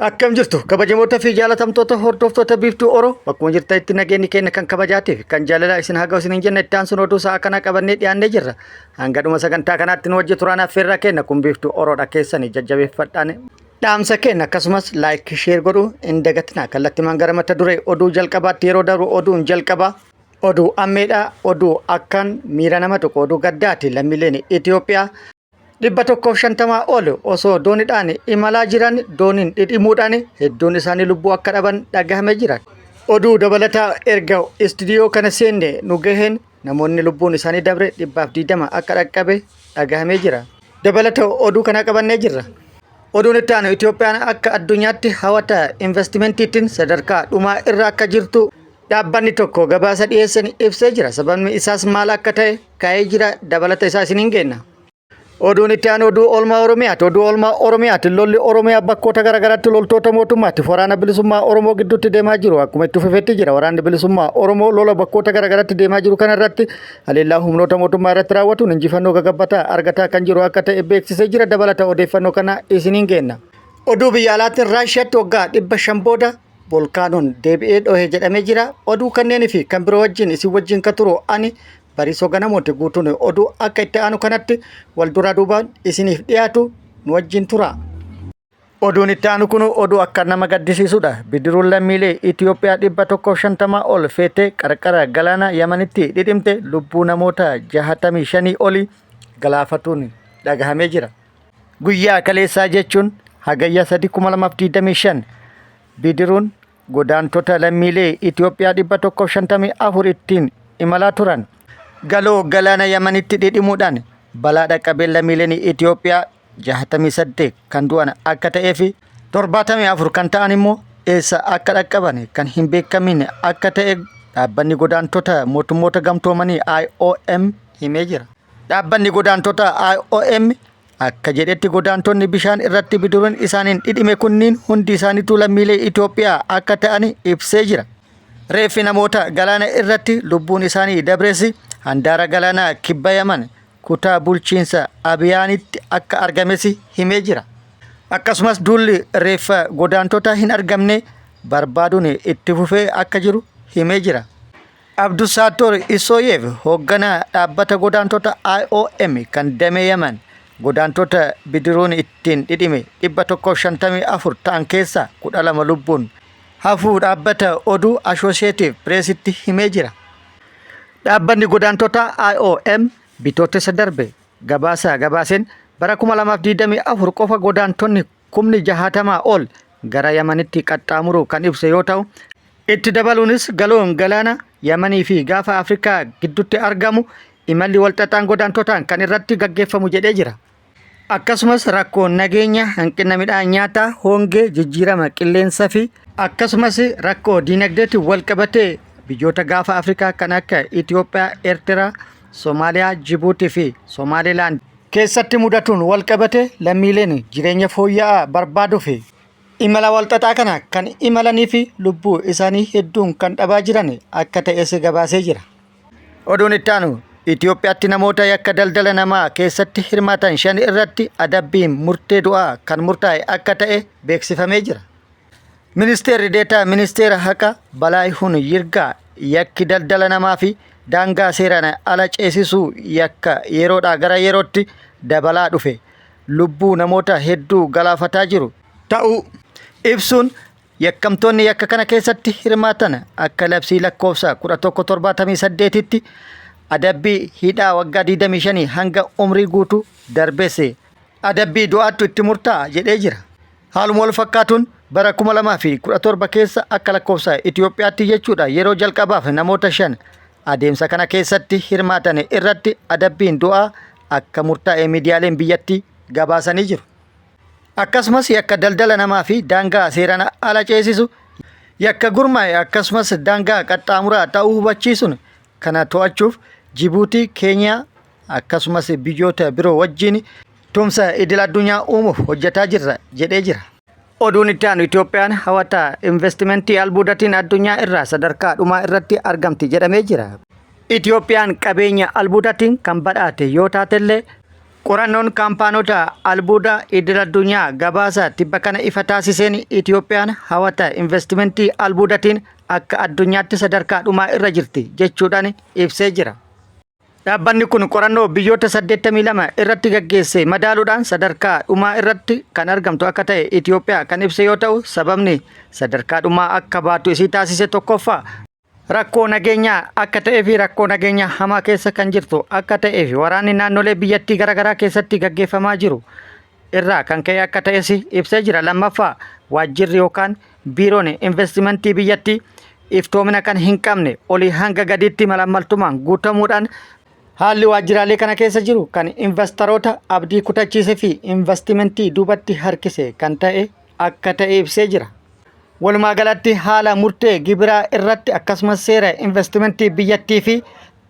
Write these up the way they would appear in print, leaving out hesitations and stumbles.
Akkam jirtu kabajamoota fi jaalatamtoota hordoftoota biiftuu Oroo bakkuma jirtanitti nageenyi keenya kan kabajaatiif kan jaalalaa isin haa ga'u isin hin jenne itti aansuun oduu sa'a kana qabannee dhiyaannee jirra. Hanga dhuma sagantaa kanaatti nu wajji turaan affeerraa keenya kun biiftuu Oroodha keessanii jajjabeeffadhaan dhaamsa keenya akkasumas laayik sheer godhuu hin dagatinaa kallattimaan gara mata duree oduu jalqabaatti yeroo darbu oduun jalqabaa oduu ammeedha oduu akkaan miira nama tuqu oduu gaddaati lammiileen Itoophiyaa 150 ol osoo dooniidhaan imalaa jiran dooniin dhidhimuudhaan hedduun isaanii lubbuu akka dhaban dhagahamee jira. Oduu dabalataa erga istiidiyoo kana seenne nu gaheen namoonni lubbuun isaanii dabre 120 akka dhaqqabe dhagahamee jira. Dabalata oduu kana qabannee jirra. Oduun itti aanu Itoophiyaan akka addunyaatti hawwata investimentiitiin sadarkaa dhumaa irra akka jirtu dhaabbanni tokko gabaasa dhiyeessan ibsee jira. Sababni isaas maal akka ta'e kaa'ee jira. Dabalata isaa isin hin geenna. Oduun itti aanu oduu oolmaa Oromiyaati. Oduu oolmaa Oromiyaati lolli Oromiyaa bakkoota garaagaraatti loltoota mootummaatti waraana bilisummaa Oromoo gidduutti deemaa jiru. Akkuma itti fufeetti jira waraanni bilisummaa Oromoo lola bakkoota garaagaraatti deemaa jiru kana irratti haleellaa humnoota mootummaa irratti raawwatuun injifannoo gagabbataa argataa kan jiru akka ta'e beeksisee jira. Dabalata odeeffannoo kana isiniin geenna. Oduu biyya alaatiin Raashiyaatti waggaa 500 booda volkaanoon deebi'ee dhohe jedhamee jira. Oduu kanneenii fi kan biroo wajjin isin wajjin kan turu ani Barisoo ganamooti guutuun oduu akka itti aanu kanatti wal duraa duubaan isiniif dhiyaatu nu wajjin tura. Oduun itti aanu kun oduu akka nama gaddisiisudha. Bidiruun lammiilee Itoophiyaa 150 ol feetee qarqara galaana Yamanitti dhidhimte lubbuu namoota 65 olii galaafatuun dhagahamee jira. Guyyaa kaleessaa jechuun hagayya 3 bidiruun godaantota lammiilee Itoophiyaa 154 ittiin imalaa turan. Galoo galaana Yamanitti dhidhimuudhaan balaa dhaqqabee lammiileen Itoophiyaa 68 kan du'an akka ta'ee fi 74 kan ta'an immoo eessa akka dhaqqaban kan hin beekamin akka ta'e dhaabbanni godaantota mootummoota gamtoomanii IOM himee jira. Dhaabbanni godaantota IOM akka jedhetti godaantonni bishaan irratti bidiruun isaaniin dhidhime kunniin hundi isaaniitu lammiilee Itoophiyaa akka ta'an ibsee jira. Reeffi namoota galaana irratti lubbuun isaanii dabreessi handaara galaanaa kibba Yaman kutaa bulchiinsa Abiyaanitti akka argames himee jira. Akkasumas duulli reeffa godaantota hin argamne barbaaduun itti fufee akka jiru himee jira. Abdusaator Isooyev hoogganaa dhaabbata godaantota IOM kan damee Yaman godaantota bidiruun ittiin dhidhime 154 ta'an keessaa 12 lubbuun hafuu dhaabbata oduu Associated Pressitti himee jira. Dhaabbanni godaantota IOM bitootessa darbe gabaaseen bara 2024 qofa godaantonni 60 ol gara Yamanitti qaxxaamuru kan ibse yoo ta'u itti dabaluunis galoon galaana Yamanii fi gaafa Afrikaa gidduutti argamu imalli walxaxaan godaantotaan kan irratti gaggeeffamu jedhee jira. Akkasumas rakkoo nageenya hanqina midhaan nyaataa hongee jijjiirama qilleensaa fi akkasumas rakkoo diinagdeetti wal qabatee biyyoota gaafa Afrikaa kan akka Itoophiyaa, Eertiraa, Soomaaliyaa, Jibuutii fi Somaaliilaand keessatti mudatuun wal qabate lammiileen jireenya fooyya'aa barbaaduu fi imala walxaxaa kana kan imalanii fi lubbuu isaanii hedduun kan dhabaa jiran akka ta'es gabaasee jira. Oduun itti aanu Itoophiyaatti namoota yakka daldala namaa keessatti hirmaatan 5 irratti adabbiin murtee du'aa kan murtaa'e akka ta'e beeksifamee jira. Ministeerri deetaa ministeera haqa Balaayihuun Yirgaa yakki daldala namaa fi daangaa seeraan ala ceesisuu yakka yeroodhaa gara yerootti dabalaa dhufe lubbuu namoota hedduu galaafataa jiru ta'uu ibsuun yakkamtoonni yakka kana keessatti hirmaatan akka labsii lakkoofsa 1178tti adabbii hidhaa waggaa 25 hanga umrii guutuu darbeesse adabbii du'aattu itti murtaa'a jedhee jira. Haaluma wal fakkaatuun bara 2017 keessa akka lakkoofsa Itoophiyaatti jechuudha yeroo jalqabaaf namoota 5 adeemsa kana keessatti hirmaatan irratti adabbiin du'aa akka murtaa'e miidiyaaleen biyyattii gabaasanii jiru. Akkasumas yakka daldala namaa fi daangaa seeraan ala ceesisu yakka gurmaa'e akkasumas daangaa qaxxaamuraa ta'uu hubachiisuun kana to'achuuf Jibuutii, Keeniyaa akkasumas biyyoota biroo wajjin tumsa idil addunyaa uumuuf hojjetaa jirra jedhee jira. Oduun itti aanu Itoophiyaan hawwata investimentii albuudatiin addunyaa irraa sadarkaa dhumaa irratti argamti jedhamee jira. Itoophiyaan qabeenya albuudatiin kan badhaate yoo taatellee Qorannoon kaampaanota albuuda idil addunyaa gabaasa tibba kana ifa taasiseen Itoophiyaan hawata investimentii albuudatiin akka addunyaatti sadarkaa dhumaa irra jirti jechuudhaan ibsee jira. Dhaabbanni kun qorannoo biyyoota 82 irratti gaggeesse madaaluudhaan sadarkaa dhumaa irratti kan argamtu akka ta'e Itoophiyaa kan ibse yoo ta'u, sababni sadarkaa dhumaa akka baatu isii taasise tokkoffaa rakkoo nageenyaa akka ta'ee fi rakkoo nageenyaa hamaa keessa kan jirtu akka ta'ee fi waraanni naannolee biyyattii garaagaraa keessatti gaggeeffamaa jiru irraa kan ka'e akka ta'es ibsee jira. Lammaffaa waajjirri yookaan biiroon investimentii biyyattii iftoomina kan hin qabne olii hanga gadiitti malaammaltummaan guutamuudhaan haalli waajjiraalee kana keessa jiru kan investoroota abdii kutachiisee fi investimentii duubatti harkise kan ta'e akka ta'e ibsee jira. Walumaa galatti haala murtee gibiraa irratti akkasumas seera investimentii biyyattii fi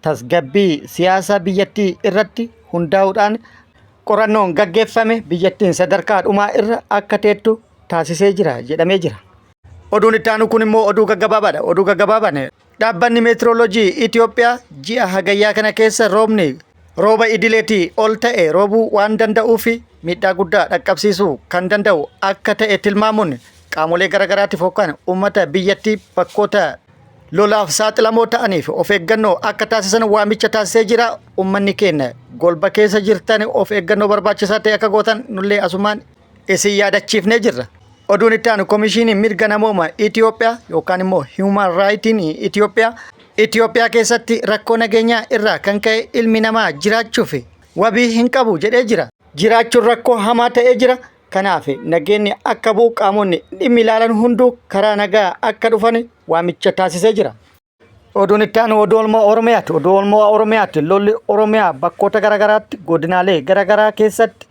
tasgabbii siyaasa biyyattii irratti hundaa'uudhaan qorannoon gaggeeffame biyyattiin sadarkaa dhumaa irra akka teettu taasisee jira jedhamee jira. Oduun itti aanu kun immoo oduu gaggabaabaadha. Oduu gaggabaabaan dhaabbanni meetirooloojii Itoophiyaa ji'a hagayyaa kana keessa rooba idileetii ol ta'e roobuu waan danda'uu fi miidhaa guddaa dhaqqabsiisuu kan danda'u akka ta'e tilmaamuun qaamolee garaagaraatiif yookaan uummata biyyattii bakkoota lolaaf saaxilamoo ta'aniif of eeggannoo akka taasisan waamicha taasisee jira. Uummanni keenya golba keessa jirtan of eeggannoo barbaachisaa ta'e akka gootan nullee asumaan isin yaadachiifnee jirra. Oduun itti aanu komishinii mirga namooma Itoophiyaa yookaan immoo Human Rightiin Itoophiyaa keessatti rakkoo nageenyaa irraa kan ka'e ilmi namaa jiraachuuf wabii hin qabu jedhee jira. Jiraachuun rakkoo hamaa ta'ee jira. Kanaaf nageenyi akka bu'u qaamonni dhimmi ilaalan hunduu karaa nagaa akka dhufan waamicha taasisee jira. Oduun itti aanu oduu oolmaa Oromiyaati. Oduu oolmaa Oromiyaati. Lolli Oromiyaa bakkoota garaagaraatti godinaalee garaagaraa keessatti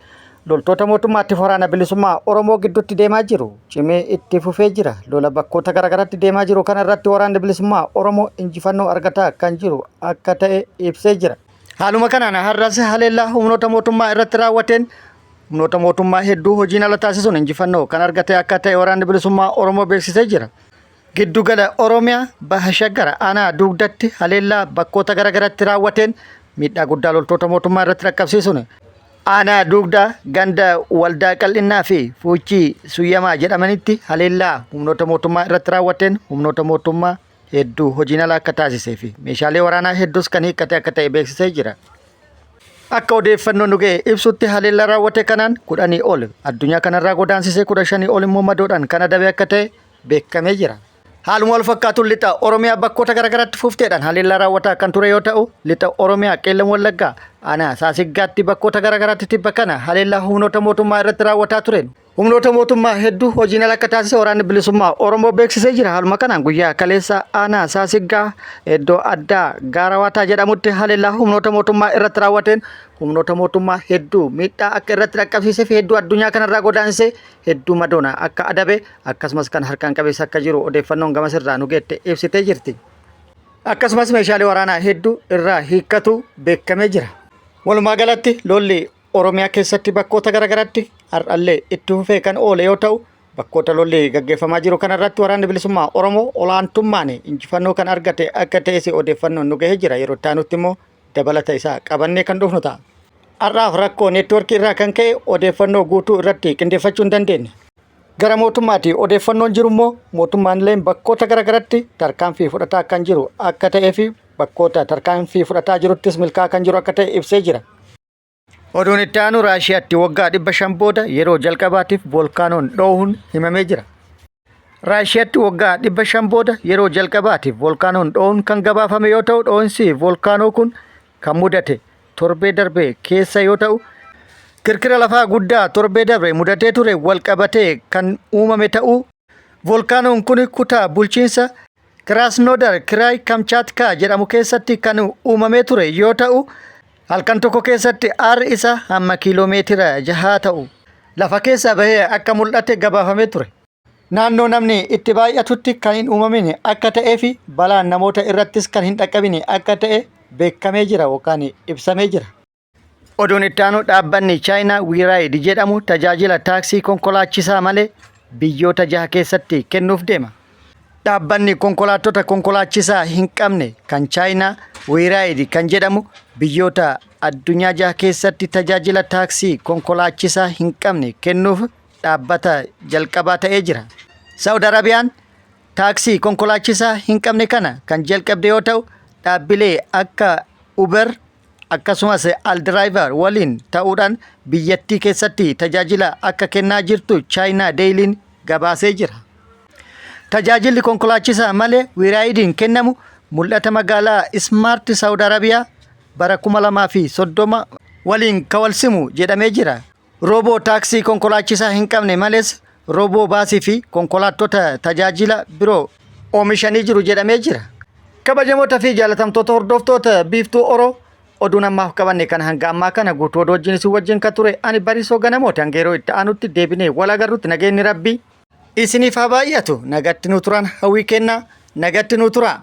loltoota mootummaatti waraana bilisummaa Oromoo gidduutti deemaa jiru cimee itti fufee jira. Lola bakkoota garaagaraatti deemaa jiru kana irratti waraanni bilisummaa Oromoo injifannoo argataa kan jiru akka ta'e ibsee jira. Haaluma kanaan har'as haleellaa humnoota mootummaa irratti raawwateen humnoota mootummaa hedduu hojiin ala taasisuun injifannoo kan argate akka ta'e waraanni bilisummaa Oromoo beeksisee jira. Giddugala Oromiyaa Baha Shaggar aanaa dugdatti haleellaa bakkoota garaagaraatti raawwateen miidhaa guddaa loltoota mootummaa irratti dhaqqabsiisuun aanaa dugdaa ganda waldaa qal'innaa fi fuuchii suyyamaa jedhamanitti haleellaa humnoota mootummaa irratti raawwateen humnoota mootummaa hedduu hojiin ala akka taasisee fi meeshaalee waraanaa hedduus kan hiikkate akka ta'e beeksisee jira. Akka odeeffannoon nu ga'e ibsutti haleellaa raawwate kanaan 10 ol addunyaa kanarraa godaansisee 15 ol immoo madoodhaan kan adabe akka ta'e beekamee jira. Haaluma wal fakkaatuun lixa Oromiyaa bakkoota garaagaraatti fufteedhaan haleellaa raawwataa kan ture yoo ta'u, lixa Oromiyaa Qeellam Wallaggaa aanaa Saasiggaatti bakkoota garaagaraatti tibba kana haleellaa humnoota mootummaa irratti raawwataa tureen humnoota mootummaa hedduu hojiin ala akka taasise waraanni bilisummaa Oromoo beeksisee jira. Haaluma kanaan guyyaa kaleessa aanaa Saasiggaa iddoo addaa Gaarawaataa jedhamutti haleellaa humnoota mootummaa irratti raawwateen humnoota mootummaa hedduu miidhaa akka irratti dhaqqabsiisee fi hedduu addunyaa kanarraa godaansee hedduu madoona akka adabe akkasumas kan harkaan qabeessa akka jiru odeeffannoon gama sirraa nu geette ibsitee jirti. Akkasumas meeshaalee waraanaa hedduu irraa hiikkatu beekamee jira. Walumaa galatti lolli Oromiyaa keessatti bakkoota garaagaraatti har'allee itti fufee kan oole yoo ta'u, bakkoota lolli gaggeeffamaa jiru kanarratti waraanni bilisummaa Oromoo olaantummaan injifannoo kan argate akka ta'es odeeffannoon nu gahee jira. Yeroo itti aanutti immoo dabalata isaa qabannee kan dhufnu ta'a. Har'aaf rakkoo neetwoorkii irraa kan ka'e odeeffannoo guutuu irratti qindeeffachuu hin dandeenye. Gara mootummaatti odeeffannoon jiru immoo mootummaan illee bakkoota garaagaraatti tarkaanfii fudhataa kan jiru akka ta'ee fi bakkoota tarkaanfii fudhataa jiruttis milkaa'aa kan jiru akka ta'e ibsee jira. Oduun itti aanu Raashiyaatti waggaa 500 booda yeroo jalqabaatiif volkaanoon dho'uun himamee jira. Raashiyaatti waggaa 500 booda yeroo jalqabaatiif volkaanoon dho'uun kan gabaafame yoo ta'u, dho'insi volkaanoo kun kan mudate torbee darbee keessa yoo ta'u, kirkira lafaa guddaa torbee darbee mudatee ture wal qabatee kan uumame ta'uu volkaanoon kun kutaa bulchiinsa Krasnodar Kiraay Kamchaatka jedhamu keessatti kan uumamee ture yoo ta'u, halkan tokko keessatti aarri isaa hamma kiiloomeetira 6 ta'u lafa keessaa bahee akka mul'ate gabaafamee ture. Naannoo namni itti baay'atutti kan hin uumamin akka ta'ee fi balaan namoota irrattis kan hin dhaqqabin akka ta'e beekamee jira yookaan ibsamee jira. Oduun itti aanu dhaabbanni Chaayinaa Wiiraayid jedhamu tajaajila taaksii konkolaachisaa malee biyyoota 6 keessatti kennuuf deema. Dhaabbanni konkolaattota konkolaachisaa hin qabne kan Chaayinaa Wiiraayid kan jedhamu biyyoota addunyaa jaha keessatti tajaajila taaksii konkolaachisaa hin qabne kennuuf dhaabbata jalqabaa ta'ee jira. Saudi Arabiyaan taaksii konkolaachisaa hin qabne kana kan jalqabde yoo ta'u dhaabbilee akka Uber akkasumas Aldriver waliin ta'uudhaan biyyattii keessatti tajaajila akka kennaa jirtu China Daily'n gabaasee jira. Tajaajilli konkolaachisaa malee wiraayidiin kennamu mul'ata magaalaa Smart Saudi Arabiyaa bara 2030 waliin kawalsimu jedhamee jira. Rooboo taaksii konkolaachisaa hin qabne malees rooboo baasii fi konkolaattota tajaajila biroo oomishanii jiru jedhamee jira. Kabajamoota fi jaalatamtoota hordoftoota biiftuu Oroo oduun ammaaf qabanne kan hanga ammaa kana guutuu oduu wajjin isin wajjin kan ture ani Bariisoo Ganamooti. Hanga yeroo itti aanutti deebinee wal agarrutti nageenyi Rabbii isiniif haa baay'atu. Nagatti nu turan hawwii kennaa nagatti nu tura.